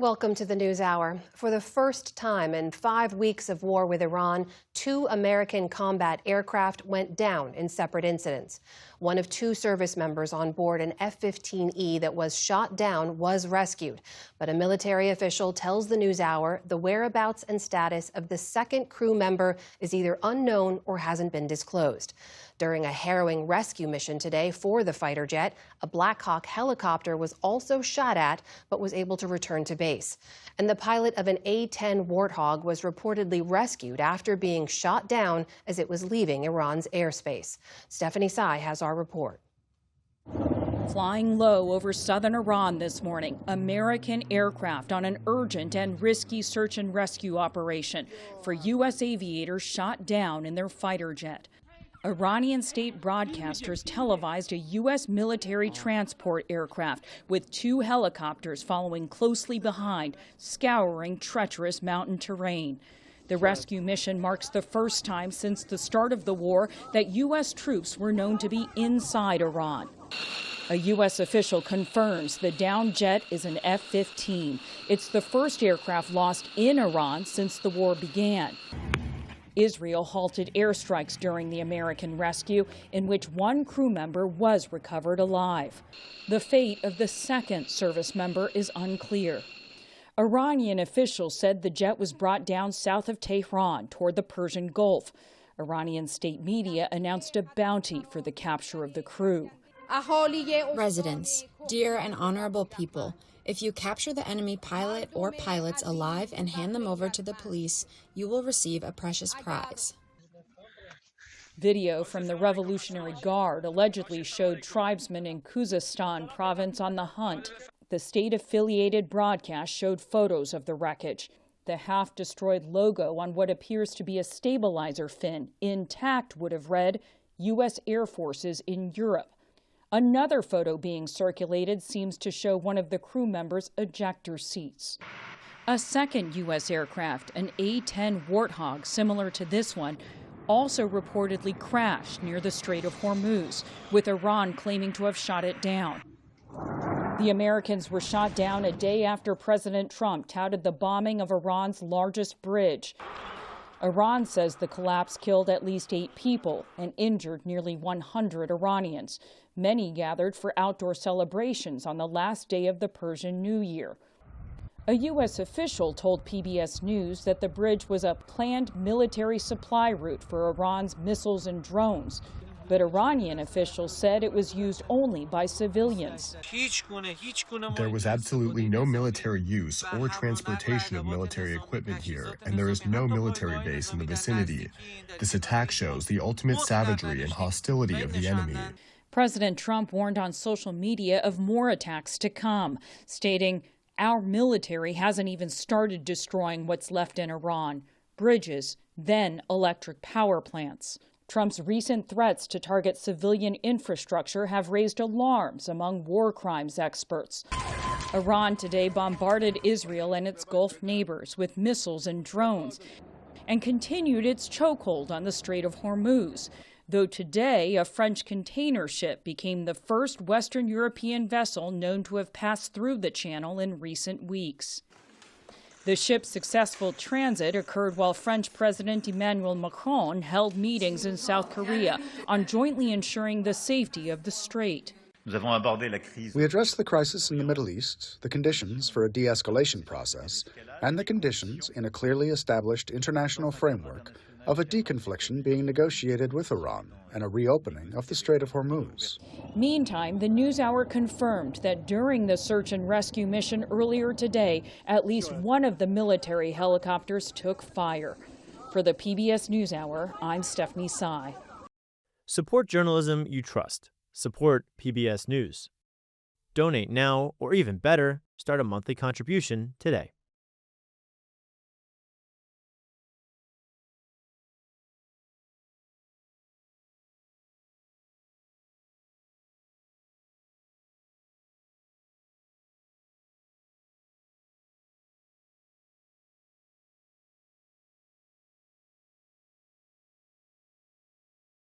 Welcome to the News Hour. For the first time in 5 weeks of war with Iran, 2 American combat aircraft went down in separate incidents. One of 2 service members on board an F-15E that was shot down was rescued. But a military official tells the News Hour the whereabouts and status of the second crew member is either unknown or hasn't been disclosed. During a harrowing rescue mission today for the fighter jet, a Blackhawk helicopter was also shot at but was able to return to base. And the pilot of an A-10 Warthog was reportedly rescued after being shot down as it was leaving Iran's airspace. Stephanie Tsai has our report. Flying low over southern Iran this morning, American aircraft on an urgent and risky search and rescue operation for U.S. aviators shot down in their fighter jet. Iranian state broadcasters televised a U.S. military transport aircraft with 2 helicopters following closely behind, scouring treacherous mountain terrain. The rescue mission marks the first time since the start of the war that U.S. troops were known to be inside Iran. A U.S. official confirms the downed jet is an F-15. It's the first aircraft lost in Iran since the war began. Israel halted airstrikes during the American rescue, in which 1 crew member was recovered alive. The fate of the second service member is unclear. Iranian officials said the jet was brought down south of Tehran toward the Persian Gulf. Iranian state media announced a bounty for the capture of the crew. Residents, dear and honorable people, if you capture the enemy pilot or pilots alive and hand them over to the police, you will receive a precious prize. Video from the Revolutionary Guard allegedly showed tribesmen in Khuzestan province on the hunt. The state-affiliated broadcast showed photos of the wreckage. The half-destroyed logo on what appears to be a stabilizer fin, intact, would have read, U.S. Air Forces in Europe. Another photo being circulated seems to show one of the crew members' ejector seats. A second U.S. aircraft, an A-10 Warthog similar to this one, also reportedly crashed near the Strait of Hormuz, with Iran claiming to have shot it down. The Americans were shot down a day after President Trump touted the bombing of Iran's largest bridge. Iran says the collapse killed at least 8 people and injured nearly 100 Iranians. Many gathered for outdoor celebrations on the last day of the Persian New Year. A U.S. official told PBS News that the bridge was a planned military supply route for Iran's missiles and drones. But Iranian officials said it was used only by civilians. There was absolutely no military use or transportation of military equipment here, and there is no military base in the vicinity. This attack shows the ultimate savagery and hostility of the enemy. President Trump warned on social media of more attacks to come, stating, "Our military hasn't even started destroying what's left in Iran, bridges, then electric power plants." Trump's recent threats to target civilian infrastructure have raised alarms among war crimes experts. Iran today bombarded Israel and its Gulf neighbors with missiles and drones and continued its chokehold on the Strait of Hormuz. Though today, a French container ship became the first Western European vessel known to have passed through the channel in recent weeks. The ship's successful transit occurred while French President Emmanuel Macron held meetings in South Korea on jointly ensuring the safety of the strait. We addressed the crisis in the Middle East, the conditions for a de-escalation process, and the conditions in a clearly established international framework of a deconfliction being negotiated with Iran and a reopening of the Strait of Hormuz. Meantime, the News Hour confirmed that during the search and rescue mission earlier today, at least one of the military helicopters took fire. For the PBS News Hour, I'm Stephanie Tsai. Support journalism you trust. Support PBS News. Donate now, or even better, start a monthly contribution today.